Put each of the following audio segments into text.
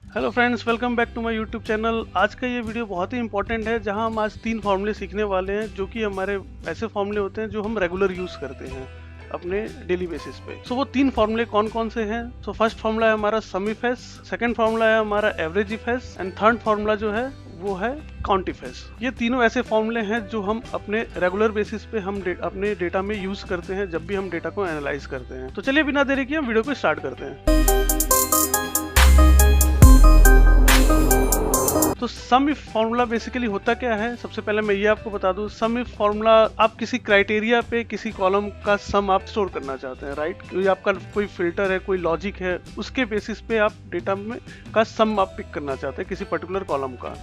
Hello friends, welcome back to my YouTube channel. आज का ये वीडियो बहुत ही इंपॉर्टेंट है, जहां हम आज 3 फार्मूले सीखने वाले हैं जो कि हमारे ऐसे फार्मूले होते हैं जो हम रेगुलर यूज़ करते हैं अपने डेली बेसिस पे। सो वो 3 फार्मूले कौन कौन से हैं? सो फर्स्ट फार्मूला है हमारा सम इफ एस, सेकेंड फार्मूला है हमारा average if S and third formula जो है वो है काउंट इफ एस। ये तीनों ऐसे फार्मूले हैं जो हम अपने रेगुलर बेसिस पे हम अपने डेटा में यूज़ करते हैं जब भी हम डेटा को एनालाइज करते हैं। तो चलिए बिना देरी किए हम वीडियो को स्टार्ट करते हैं। तो सम इफ फॉर्मूला बेसिकली होता क्या है? सबसे पहले मैं ये आपको बता दूं, सम इफ फॉर्मूला आप किसी क्राइटेरिया पे किसी कॉलम का सम आप स्टोर करना चाहते हैं, राइट? क्योंकि आपका कोई फिल्टर है, कोई लॉजिक है, उसके बेसिस पे आप डेटा में का सम आप पिक करना चाहते हैं किसी पर्टिकुलर कॉलम का।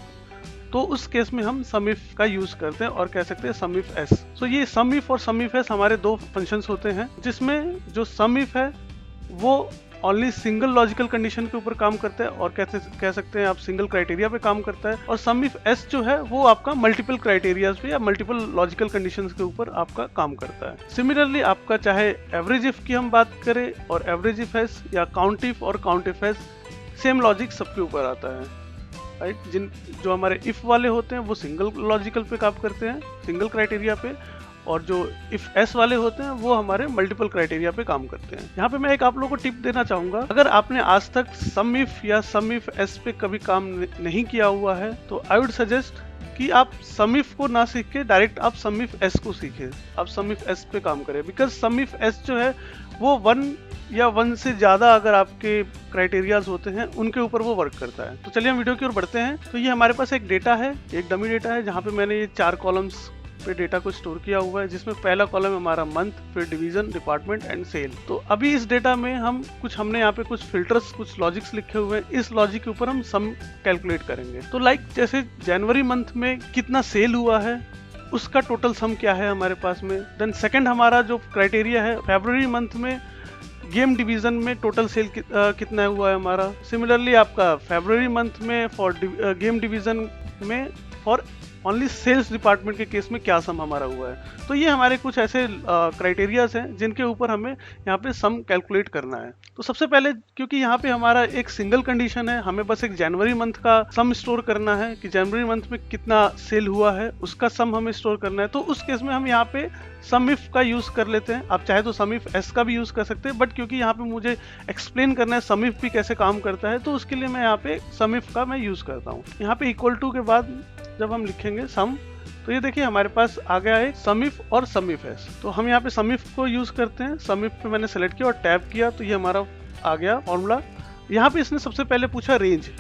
तो उस केस में हम सम इफ का यूज करते हैं और कह सकते हैं सम इफ एस। सो ये सम इफ और सम इफ एस हमारे दो फंक्शंस होते हैं, जिसमें जो सम इफ है वो ओनली सिंगल लॉजिकल कंडीशन के ऊपर काम करता है और कह सकते हैं आप सिंगल क्राइटेरिया पे काम करता है, और सम इफ एस जो है वो आपका मल्टीपल क्राइटेरियाज पे या मल्टीपल लॉजिकल कंडीशंस के ऊपर आपका काम करता है। सिमिलरली आपका चाहे एवरेज इफ की हम बात करें और एवरेज इफ एस, या काउंट इफ और count if S, same logic सबके ऊपर आता है, राइट? जो हमारे इफ वाले होते हैं वो सिंगल लॉजिकल पे काम करते हैं, सिंगल क्राइटेरिया पे, और जो इफ एस वाले होते हैं वो हमारे मल्टीपल क्राइटेरिया पे काम करते हैं। यहाँ पे मैं एक आप लोगों को टिप देना चाहूंगा, अगर आपने आज तक सम इफ या सम इफ एस पे कभी काम नहीं किया हुआ है तो आई वुड सजेस्ट कि आप सम इफ को ना सीख के डायरेक्ट आप सम इफ एस को सीखें, आप सम इफ एस पे काम करें, बिकॉज सम इफ एस जो है वो 1 या 1 से ज्यादा अगर आपके क्राइटेरियाज होते हैं उनके ऊपर वो वर्क करता है। तो चलिए हम वीडियो की ओर बढ़ते हैं। तो ये हमारे पास एक डेटा है, एक डमी डेटा है, जहाँ पे मैंने ये 4 कॉलम्स पे डेटा को स्टोर किया हुआ है, जिसमें पहला कॉलम है हमारा मंथ, फिर डिवीजन, डिपार्टमेंट एंड सेल। तो अभी इस डेटा में हमने यहाँ पे कुछ फिल्टर्स, कुछ लॉजिक्स लिखे हुए हैं, इस लॉजिक के ऊपर हम सम कैलकुलेट करेंगे। तो लाइक जैसे जनवरी मंथ में कितना सेल हुआ है उसका टोटल सम क्या है हमारे पास में। देन सेकंड हमारा जो क्राइटेरिया है, फरवरी मंथ में गेम डिवीजन में टोटल सेल कितना हुआ है हमारा। सिमिलरली आपका फरवरी मंथ में फॉर गेम डिवीजन में फॉर ओनली सेल्स डिपार्टमेंट के केस में क्या सम हमारा हुआ है। तो ये हमारे कुछ ऐसे क्राइटेरियाज हैं जिनके ऊपर हमें यहाँ पे सम कैलकुलेट करना है। तो सबसे पहले, क्योंकि यहाँ पे हमारा एक सिंगल कंडीशन है, हमें बस एक जनवरी मंथ का सम स्टोर करना है कि जनवरी मंथ में कितना सेल हुआ है उसका सम हमें स्टोर करना है। तो उस केस में हम यहाँ पे सम इफ का यूज कर लेते हैं। आप चाहे तो सम इफ एस का भी यूज कर सकते हैं, बट क्योंकि यहाँ पे मुझे एक्सप्लेन करना है सम इफ भी कैसे काम करता है, तो उसके लिए मैं यहाँ पे सम इफ का मैं यूज करता हूँ। यहाँ पे इक्वल टू के बाद जब हम लिखेंगे सम, तो ये देखिए हमारे पास आ गया है सम इफ और सम इफ एस। तो हम यहाँ पे सम इफ को यूज करते हैं, सम इफ पे मैंने सेलेक्ट किया और टैब किया, तो ये हमारा आ गया फॉर्मूला। यहाँ पे इसने सबसे पहले पूछा रेंज।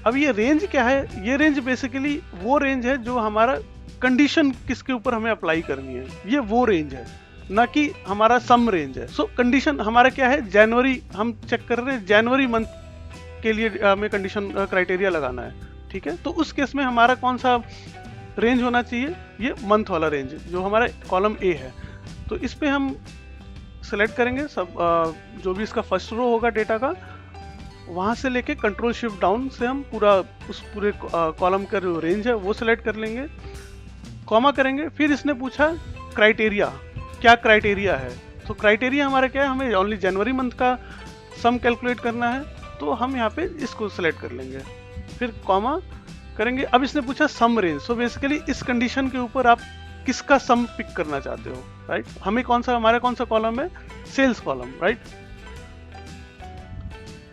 अब ये रेंज क्या है? ये रेंज बेसिकली वो रेंज है जो हमारा कंडीशन किसके ऊपर हमें अप्लाई करनी है, ये वो रेंज है, ना कि हमारा सम रेंज है। सो कंडीशन हमारा क्या है? जनवरी हम चेक कर रहे हैं, जनवरी मंथ के लिए हमें कंडीशन क्राइटेरिया लगाना है, ठीक है? तो उस केस में हमारा कौन सा रेंज होना चाहिए? ये मंथ वाला रेंज जो हमारा कॉलम ए है। तो इस पे हम सेलेक्ट करेंगे सब जो भी इसका फर्स्ट रो होगा डेटा का, वहां से लेके कंट्रोल शिफ्ट डाउन से हम उस पूरे कॉलम का जो रेंज है वो सिलेक्ट कर लेंगे, कॉमा करेंगे। फिर इसने पूछा क्राइटेरिया, क्या क्राइटेरिया है? तो क्राइटेरिया हमारा क्या है? हमें ओनली जनवरी मंथ का सम कैलकुलेट करना है, तो हम यहाँ पे इसको सिलेक्ट कर लेंगे, फिर कॉमा करेंगे। अब इसने पूछा सम रेंज। सो बेसिकली इस कंडीशन के ऊपर आप किसका सम पिक करना चाहते हो, राइट? हमें हमारा कौन सा कॉलम है? Sales column, right?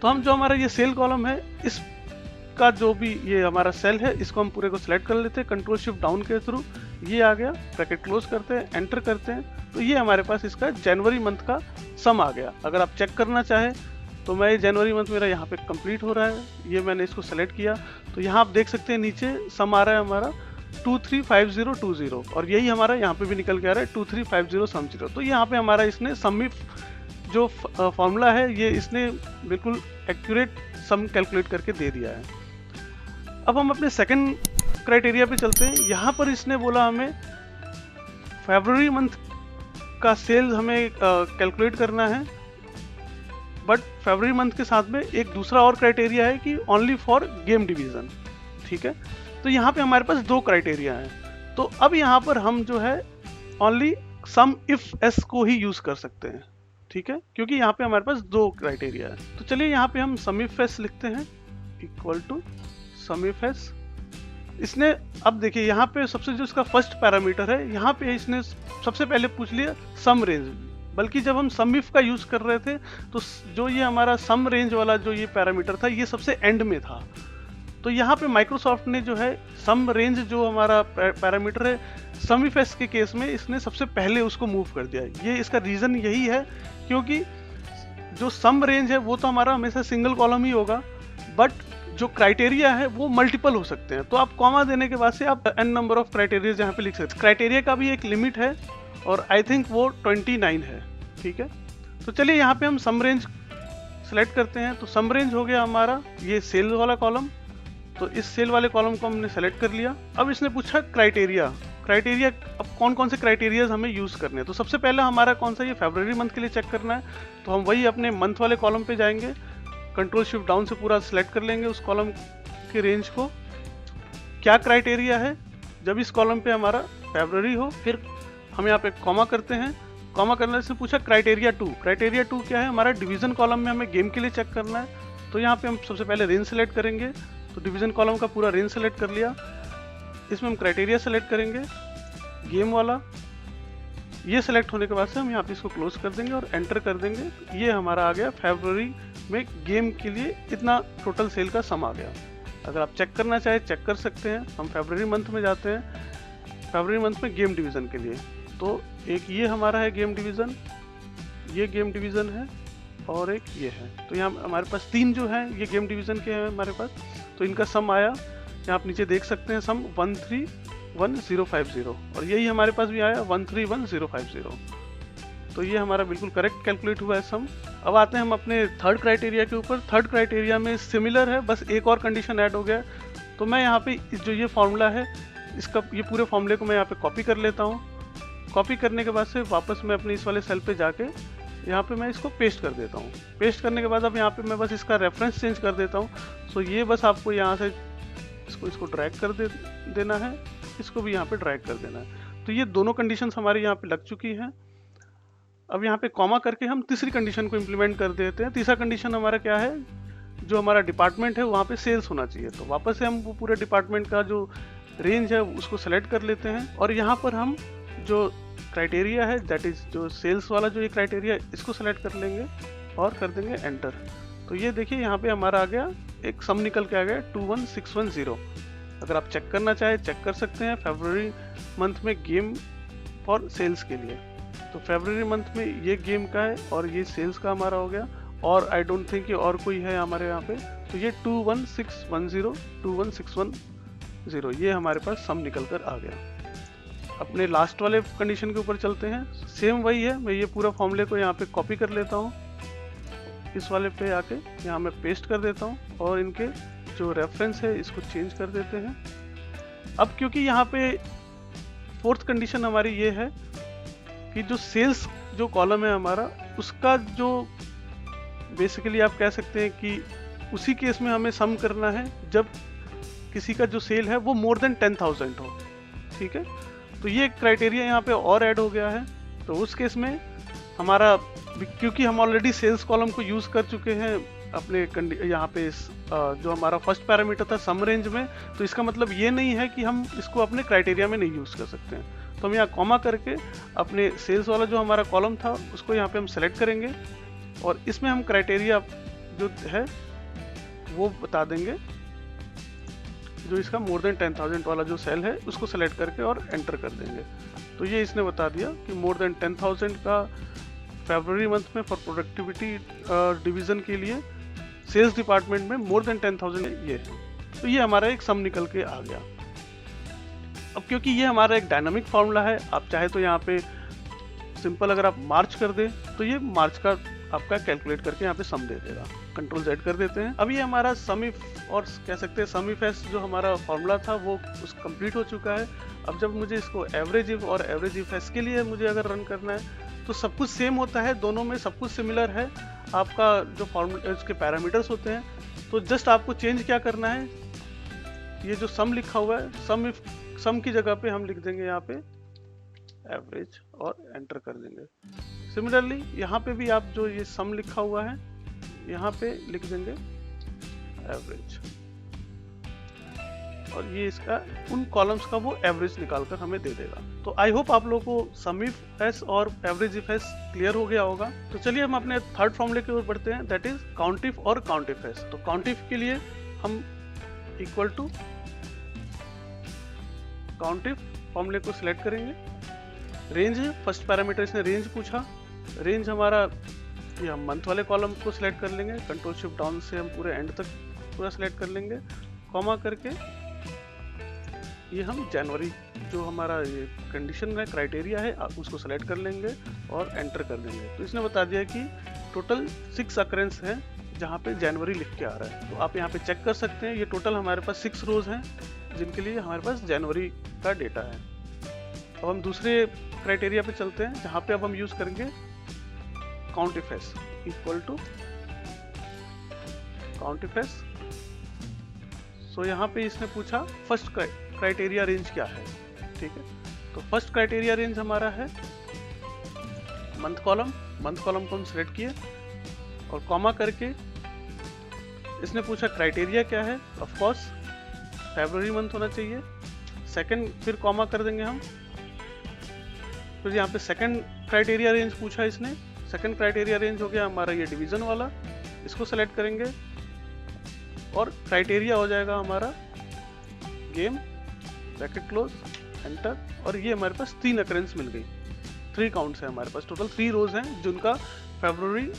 तो हम जो हमारा ये सेल कॉलम है, इसका जो भी ये हमारा सेल है, इसको हम पूरे को सिलेक्ट कर लेते हैं कंट्रोल शिफ्ट डाउन के थ्रू। ये आ गया, ब्रैकेट क्लोज करते हैं, एंटर करते हैं, तो ये हमारे पास इसका जनवरी मंथ का सम आ गया। अगर आप चेक करना चाहें तो मैं जनवरी मंथ मेरा यहाँ पे कंप्लीट हो रहा है, ये मैंने इसको सेलेक्ट किया, तो यहाँ आप देख सकते हैं नीचे सम आ रहा है हमारा 235020, और यही हमारा यहाँ पे भी निकल के आ रहा है 2350 सम 0। तो यहाँ पे हमारा इसने सम इफ जो फॉर्मूला है ये इसने बिल्कुल एक्यूरेट सम कैलकुलेट करके दे दिया है। अब हम अपने सेकंड क्राइटेरिया पे चलते हैं। यहाँ पर इसने बोला हमें फरवरी मंथ का सेल्स हमें कैलकुलेट करना है, बट फरवरी मंथ के साथ में एक दूसरा और क्राइटेरिया है कि ओनली फॉर गेम डिवीजन, ठीक है? तो यहाँ पे हमारे पास 2 क्राइटेरिया हैं। तो अब यहाँ पर हम जो है ओनली सम इफ एस को ही यूज कर सकते हैं, ठीक है? क्योंकि यहाँ पे हमारे पास 2 क्राइटेरिया है। तो चलिए यहाँ पे हम सम इफ एस लिखते हैं, equal to sum if s. इसने अब देखिए यहाँ पे सबसे जो इसका फर्स्ट पैरामीटर है, यहाँ पे इसने सबसे पहले पूछ लिया सम रेंज, बल्कि जब हम सम इफ का यूज कर रहे थे तो जो ये हमारा सम रेंज वाला जो ये पैरामीटर था ये सबसे एंड में था। तो यहाँ पे माइक्रोसॉफ्ट ने जो है सम रेंज जो हमारा पैरामीटर है सम इफ एस के केस में इसने सबसे पहले उसको मूव कर दिया। ये इसका रीजन यही है क्योंकि जो सम रेंज है वो तो हमारा हमेशा सिंगल कॉलम ही होगा, बट जो क्राइटेरिया है वो मल्टीपल हो सकते हैं। तो आप कॉमा देने के बाद से आप n नंबर ऑफ क्राइटेरिया यहाँ पे लिख सकते हैं। क्राइटेरिया का भी एक लिमिट है और आई थिंक वो 29 है, ठीक है। तो चलिए यहाँ पे हम सम रेंज सेलेक्ट करते हैं। तो सम रेंज हो गया हमारा ये सेल वाला कॉलम, तो इस सेल वाले कॉलम को हमने सेलेक्ट कर लिया। अब इसने पूछा क्राइटेरिया, अब कौन कौन से क्राइटेरियाज हमें यूज़ करने हैं। तो सबसे पहले हमारा कौन सा ये फरवरी मंथ के लिए चेक करना है, तो हम वही अपने मंथ वाले कॉलम पे जाएंगे, कंट्रोल शिफ्ट डाउन से पूरा सिलेक्ट कर लेंगे उस कॉलम के रेंज को। क्या क्राइटेरिया है, जब इस कॉलम पे हमारा फरवरी हो, फिर हम यहाँ पे कॉमा करते हैं। कॉमा करने से पूछा क्राइटेरिया 2, क्राइटेरिया 2 क्या है, हमारा डिवीजन कॉलम में हमें गेम के लिए चेक करना है। तो यहाँ पे हम सबसे पहले रेंज सेलेक्ट करेंगे, तो डिवीजन कॉलम का पूरा रेंज सेलेक्ट कर लिया। इसमें हम क्राइटेरिया सेलेक्ट करेंगे गेम वाला, ये सेलेक्ट होने के बाद से हम यहाँ पे इसको क्लोज कर देंगे और एंटर कर देंगे। ये हमारा आ गया फरवरी में गेम के लिए इतना टोटल सेल का सम आ गया। अगर आप चेक करना चाहे चेक कर सकते हैं। हम फरवरी मंथ में जाते हैं, फरवरी मंथ में गेम डिवीज़न के लिए, तो एक ये हमारा है गेम डिवीज़न, ये गेम डिवीज़न है और एक ये है। तो यहाँ हमारे पास 3 जो हैं ये गेम डिवीज़न के हैं हमारे पास। तो इनका सम आया, यहाँ आप नीचे देख सकते हैं सम 131050, और यही हमारे पास भी आया 131050। तो ये हमारा बिल्कुल करेक्ट कैलकुलेट हुआ है सम। अब आते हैं हम अपने थर्ड क्राइटेरिया के ऊपर। थर्ड क्राइटेरिया में सिमिलर है, बस एक और कंडीशन ऐड हो गया। तो मैं यहाँ पे जो ये फॉर्मूला है इसका, ये पूरे फॉर्मूले को मैं यहाँ पे कॉपी कर लेता हूँ। कॉपी करने के बाद से वापस मैं अपने इस वाले सेल पे जाके यहाँ पे मैं इसको पेस्ट कर देता हूँ। पेस्ट करने के बाद अब यहाँ पे मैं बस इसका रेफरेंस चेंज कर देता हूँ। सो ये बस आपको यहाँ से इसको ड्रैग कर देना है, इसको भी यहाँ पे ड्रैग कर देना है। तो ये दोनों कंडीशंस हमारी यहाँ पे लग चुकी हैं। अब यहाँ पे कॉमा करके हम तीसरी कंडीशन को इम्प्लीमेंट कर देते हैं। तीसरा कंडीशन हमारा क्या है, जो हमारा डिपार्टमेंट है वहाँ पे सेल्स होना चाहिए। तो वापस से हम वो पूरे डिपार्टमेंट का जो रेंज है उसको सेलेक्ट कर लेते हैं और यहाँ पर हम जो क्राइटेरिया है दैट इज जो सेल्स वाला जो ये क्राइटेरिया इसको सेलेक्ट कर लेंगे और कर देंगे एंटर। तो ये देखिए यहाँ पे हमारा आ गया एक सम निकल के आ गया 21610। अगर आप चेक करना चाहे चेक कर सकते हैं फरवरी मंथ में गेम फॉर सेल्स के लिए। तो फरवरी मंथ में ये गेम का है और ये सेल्स का हमारा हो गया, और आई डोंट थिंक और कोई है हमारे यहाँ पे। तो ये 21610 21610 ये हमारे पास सम निकल कर आ गया। अपने लास्ट वाले कंडीशन के ऊपर चलते हैं। सेम वही है, मैं ये पूरा फॉर्मूले को यहाँ पे कॉपी कर लेता हूँ, इस वाले पे आके यहाँ मैं पेस्ट कर देता हूँ और इनके जो रेफरेंस है इसको चेंज कर देते हैं। अब क्योंकि यहाँ पे फोर्थ कंडीशन हमारी ये है कि जो सेल्स जो कॉलम है हमारा उसका जो बेसिकली आप कह सकते हैं कि उसी केस में हमें सम करना है जब किसी का जो सेल है वो मोर देन 10,000 हो, ठीक है। तो ये क्राइटेरिया यहाँ पे और ऐड हो गया है। तो उस केस में हमारा, क्योंकि हम ऑलरेडी सेल्स कॉलम को यूज़ कर चुके हैं अपने यहाँ पे जो हमारा फर्स्ट पैरामीटर था सम रेंज में, तो इसका मतलब ये नहीं है कि हम इसको अपने क्राइटेरिया में नहीं यूज़ कर सकते हैं। तो हम यहाँ कॉमा करके अपने सेल्स वाला जो हमारा कॉलम था उसको यहाँ पे हम सेलेक्ट करेंगे और इसमें हम क्राइटेरिया जो है वो बता देंगे, जो इसका मोर देन 10,000 वाला जो सेल है उसको सेलेक्ट करके और एंटर कर देंगे। तो ये इसने बता दिया कि मोर देन 10,000 का फरवरी मंथ में फॉर प्रोडक्टिविटी डिवीज़न के लिए सेल्स डिपार्टमेंट में मोर देन 10,000 ये है। तो ये हमारा एक सम निकल के आ गया। अब क्योंकि ये हमारा एक डायनामिक फार्मूला है, आप चाहे तो यहाँ पे सिंपल अगर आप मार्च कर दे तो ये मार्च का आपका कैलकुलेट करके यहाँ पे सम दे देगा। कंट्रोल Z कर देते हैं। अब ये हमारा सम इफ और कह सकते हैं सम इफ एस जो हमारा फार्मूला था वो उस कंप्लीट हो चुका है। अब जब मुझे इसको एवरेज इफ और एवरेज इफ एस के लिए मुझे अगर रन करना है तो सब कुछ सेम होता है, दोनों में सब कुछ सिमिलर है। आपका जो फार्मूला उसके पैरामीटर्स होते हैं, तो जस्ट आपको चेंज क्या करना है, ये जो सम लिखा हुआ है सम इफ, सम की जगह पे हम लिख देंगे यहाँ पे एवरेज और एंटर कर देंगे। सिमिलरली यहाँ पे भी आप जो ये सम लिखा हुआ है यहाँ पे लिख देंगे एवरेज, और ये इसका उन कॉलम्स का वो एवरेज निकालकर हमें दे देगा। तो आई होप आप लोगों को सम इफ एस और एवरेज इफ एस क्लियर हो गया होगा। तो चलिए हम अपने थर्ड फॉर्मूले की ओर बढ़ते हैं, दैट इज काउंट इफ और काउंट इफ एस। तो काउंट इफ के लिए हम इक्वल टू काउंट इफ फॉर्मूले को सिलेक्ट करेंगे। रेंज है, फर्स्ट पैरामीटर इसने रेंज पूछा, रेंज हमारा ये हम मंथ वाले कॉलम को सिलेक्ट कर लेंगे, कंट्रोल शिफ्ट डाउन से हम पूरे एंड तक पूरा सिलेक्ट कर लेंगे, कॉमा करके ये हम जनवरी जो हमारा ये कंडीशन है, क्राइटेरिया है, उसको सेलेक्ट कर लेंगे और एंटर कर देंगे। तो इसने बता दिया कि टोटल 6 अकरेंस हैं जहाँ पे जनवरी लिख के आ रहा है। तो आप यहाँ पे चेक कर सकते हैं, ये टोटल हमारे पास 6 रोज हैं जिनके लिए हमारे पास जनवरी का डेटा है। अब हम दूसरे क्राइटेरिया पे चलते हैं जहाँ पे अब हम यूज करेंगे count if S equal to count if S. So यहाँ पे इसने पूछा फर्स्ट क्राइटेरिया रेंज क्या है, ठीक है। तो फर्स्ट क्राइटेरिया रेंज हमारा है मंथ कॉलम, मंथ कॉलम को हम सिलेक्ट किए और कॉमा करके इसने पूछा क्राइटेरिया क्या है, ऑफ कोर्स फरवरी मंथ होना चाहिए। सेकंड फिर कॉमा कर देंगे हम, फिर यहाँ पे सेकंड क्राइटेरिया रेंज पूछा इसने, सेकंड क्राइटेरिया रेंज हो गया हमारा ये डिवीजन वाला, इसको सेलेक्ट करेंगे और क्राइटेरिया हो जाएगा हमारा गेम, ब्रैकेट क्लोज, एंटर। और ये हमारे पास 3 अकरेंस मिल गई, 3 काउंट्स है हमारे पास, टोटल 3 रोज हैं जिनका फरवरी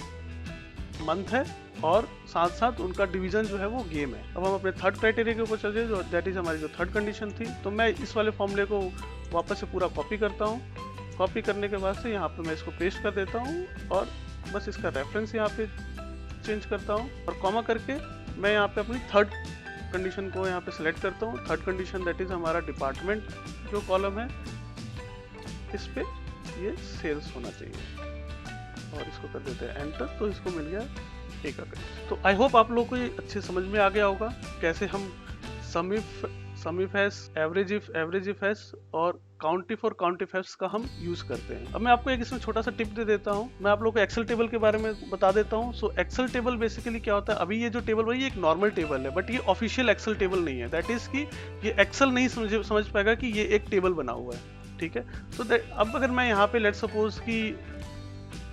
मंथ है और साथ साथ उनका डिवीजन जो है वो गेम है। अब हम अपने थर्ड क्राइटेरिया के ऊपर चलते हैं, दैट इज हमारी जो थर्ड कंडीशन थी। तो मैं इस वाले फॉर्मूले को वापस से पूरा कॉपी करता हूँ, कॉपी करने के बाद से यहाँ पे मैं इसको पेस्ट कर देता हूँ और बस इसका रेफरेंस यहाँ पे चेंज करता हूँ और कॉमा करके मैं यहाँ पे अपनी थर्ड कंडीशन को यहाँ पे सिलेक्ट करता हूँ। थर्ड कंडीशन दैट इज हमारा डिपार्टमेंट जो कॉलम है, इस पे ये सेल्स होना चाहिए और इसको कर देते हैं एंटर। तो इसको मिल गया 1 अकरेंस। तो आई होप आप लोगों को ये अच्छे समझ में आ गया होगा कैसे हम sum if S, average if S और काउंट इफ और काउंट इफ एस का हम यूज करते हैं। अब मैं आपको एक इसमें छोटा सा टिप दे देता हूँ, मैं आप लोगों को एक्सेल टेबल के बारे में बता देता हूँ। सो एक्सेल टेबल बेसिकली क्या होता है, अभी ये जो टेबल है ये एक नॉर्मल टेबल है, बट ये ऑफिशियल एक्सेल टेबल नहीं है। दैट इज कि ये एक्सेल नहीं समझ पाएगा कि ये एक टेबल बना हुआ है, ठीक है। तो अब अगर मैं यहाँ पे लेट सपोज कि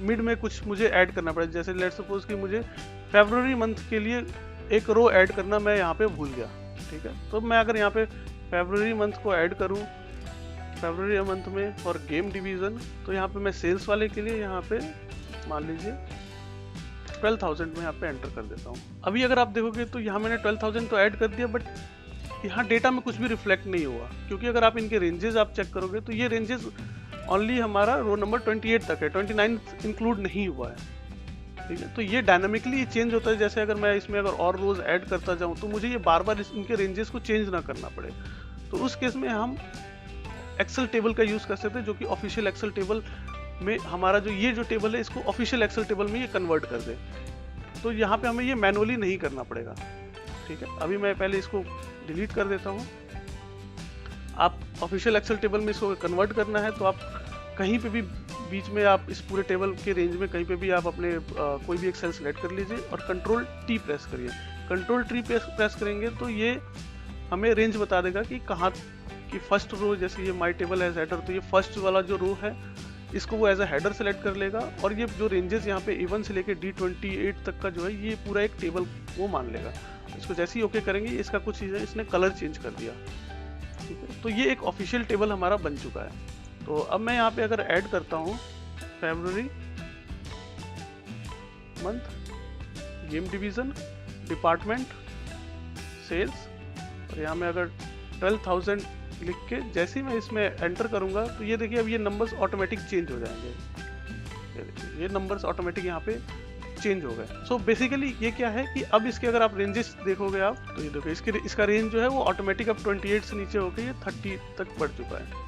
मिड में कुछ मुझे ऐड करना पड़े, जैसे लेट सपोज कि मुझे फरवरी मंथ के लिए एक रो ऐड करना मैं यहाँ पे भूल गया, ठीक है। तो मैं अगर यहाँ पे फरवरी मंथ को ऐड करूँ, फरवरी मंथ में फॉर गेम डिवीजन, तो यहाँ पे मैं सेल्स वाले के लिए यहाँ पे मान लीजिए 12,000 में यहाँ पे एंटर कर देता हूँ। अभी अगर आप देखोगे तो यहाँ मैंने 12,000 तो ऐड कर दिया, बट यहाँ डेटा में कुछ भी रिफ्लेक्ट नहीं हुआ, क्योंकि अगर आप इनके रेंजेस आप चेक करोगे तो ये रेंजेस ओनली हमारा रो नंबर 28 तक है, 29 इंक्लूड नहीं हुआ है, ठीक है। तो ये डायनामिकली चेंज होता है, जैसे अगर मैं इसमें अगर और रोज ऐड करता जाऊँ तो मुझे ये बार बार इनके रेंजेस को चेंज ना करना पड़े। तो उस केस में हम एक्सेल टेबल का यूज कर सकते हैं, जो कि ऑफिशियल एक्सेल टेबल में हमारा जो ये जो टेबल है इसको ऑफिशियल एक्सेल टेबल में ये कन्वर्ट कर दे। तो यहाँ पे हमें ये मैनुअली नहीं करना पड़ेगा, ठीक है। अभी मैं पहले इसको डिलीट कर देता हूँ। आप ऑफिशियल एक्सेल टेबल में इसको कन्वर्ट करना है तो आप कहीं पे भी बीच में आप इस पूरे टेबल के रेंज में कहीं पे भी आप अपने कोई भी एक सेल सेलेक्ट कर लीजिए और कंट्रोल टी प्रेस करिए। कंट्रोल टी प्रेस करेंगे तो ये हमें रेंज बता देगा कि कहाँ की फर्स्ट रो, जैसे ये माई टेबल एज हेडर, तो ये फर्स्ट वाला जो रो है इसको वो एज अ हेडर सेलेक्ट कर लेगा और ये जो रेंजेस यहाँ पे A1 से लेके D28 तक का जो है ये पूरा एक टेबल वो मान लेगा। इसको जैसे ही ओके करेंगे इसका कुछ चीज़ें इसने कलर चेंज कर दिया, ठीक है। तो ये एक ऑफिशियल टेबल हमारा बन चुका है। तो अब मैं यहाँ पे अगर ऐड करता हूँ फरवरी month, game division, department, sales, और यहाँ में अगर 12,000 लिख के जैसे ही मैं इसमें एंटर करूंगा तो ये देखिए अब ये नंबर्स ऑटोमेटिक चेंज हो जाएंगे। ये देखिए ये नंबर्स ऑटोमेटिक यहाँ पे चेंज हो गए। सो बेसिकली ये क्या है कि अब इसके अगर आप रेंजेस देखोगे आप तो ये देखो इसका रेंज जो है वो ऑटोमेटिक अब 28 से नीचे होकर ये 30 तक बढ़ चुका है।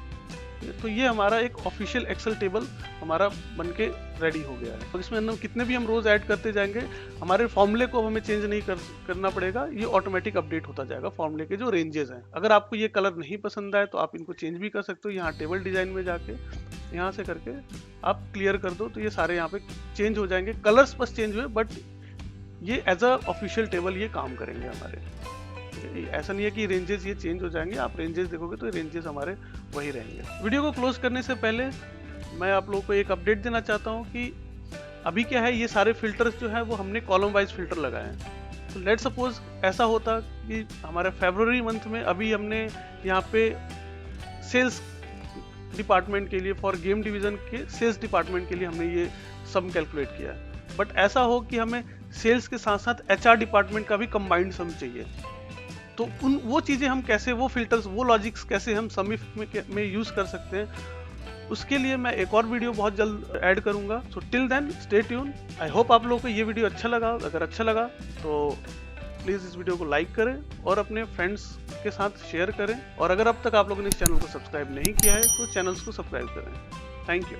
तो ये हमारा एक ऑफिशियल एक्सेल टेबल हमारा बनके रेडी हो गया है। और इसमें हम कितने भी हम रोज ऐड करते जाएंगे हमारे फॉर्मूले को हमें चेंज नहीं करना पड़ेगा, ये ऑटोमेटिक अपडेट होता जाएगा फॉर्मूले के जो रेंजेस हैं। अगर आपको ये कलर नहीं पसंद आए तो आप इनको चेंज भी कर सकते हो, यहाँ टेबल डिजाइन में जाके यहाँ से करके आप क्लियर कर दो तो ये सारे यहाँ पे चेंज हो जाएंगे। कलर्स बस चेंज हुए बट ये एज अ ऑफिशियल टेबल ये काम करेंगे हमारे। ऐसा नहीं है कि रेंजेस ये चेंज हो जाएंगे, आप रेंजेस देखोगे तो रेंजेस हमारे वही रहेंगे। वीडियो को क्लोज करने से पहले मैं आप लोगों को एक अपडेट देना चाहता हूँ कि अभी क्या है, ये सारे फिल्टर्स जो है वो हमने कॉलम वाइज फिल्टर लगाए हैं। तो लेट सपोज ऐसा होता कि हमारे फरवरी मंथ में अभी हमने यहाँ पे सेल्स डिपार्टमेंट के लिए, फॉर गेम डिवीजन के सेल्स डिपार्टमेंट के लिए हमने ये सम कैलकुलेट किया है। बट ऐसा हो कि हमें सेल्स के साथ साथ एचआर डिपार्टमेंट का भी कंबाइंड सम चाहिए, तो वो चीज़ें हम कैसे, वो फिल्टर्स, वो लॉजिक्स कैसे हम समिफ में यूज़ कर सकते हैं, उसके लिए मैं एक और वीडियो बहुत जल्द ऐड करूंगा। So till then stay tune. I hope आप लोगों को ये वीडियो अच्छा लगा। अगर अच्छा लगा तो प्लीज़ इस वीडियो को लाइक करें और अपने फ्रेंड्स के साथ शेयर करें। और अगर अब तक आप लोगों ने इस चैनल को सब्सक्राइब नहीं किया है तो चैनल्स को सब्सक्राइब करें। Thank you.